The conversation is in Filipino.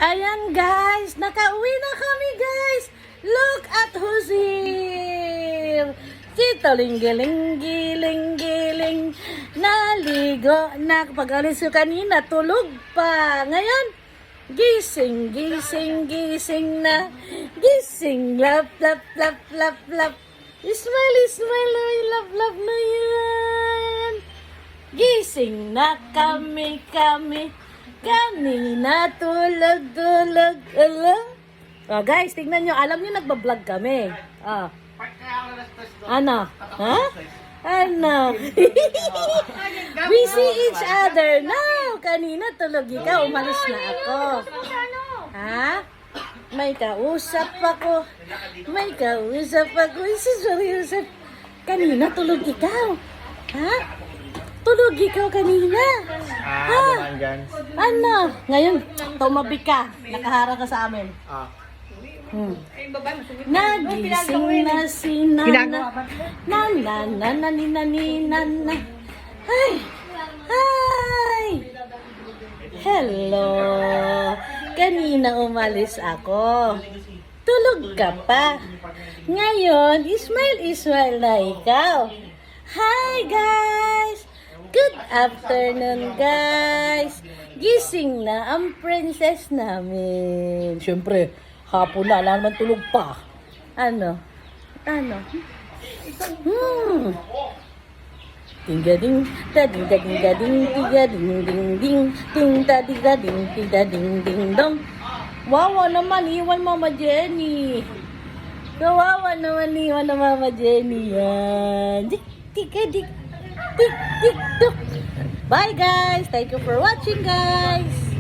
Ayan guys, nakauwi na kami guys. Look at who's here. Si Linggi-Linggi-Ling. Naligo na. Kapag alis ko kanina, tulog pa. Ngayon, gising na. Gising, lap, lap, lap, lap, lap. Smile, love na yan. Gising na kami. Kanina tulog. Oh, guys, tingnan nyo. Alam nyo, nagbablog kami. Oh. Ano? Ha? Ano? We see each other now. Kanina tulog ikaw. Umalis na ako. Ha? May kausap ako. Seryoso. Kanina tulog ikaw. Ha? Tulog ikaw kanina. Ha? Ano? Ngayon, tumabi ka. Nakaharap ka sa amin. Nagising na si Nana. Nana. Hi. Hello. Kanina umalis ako. Tulog ka pa. Ngayon, smile na ikaw. Hi guys. Good afternoon guys. Gising na ang princess namin. Siyempre, hapon na, alam naman tulog pa. Ano? Ting-gading, dading-dading-gading, tiga-ding-ding-ding, ting-tadi-gading-tiga-ding-ding-dong. Wawa naman, iwan Mama Jenny. Kawawa naman, iwan na Mama Jenny yan. Tik-tik-tik. Bye guys. Thank you for watching guys.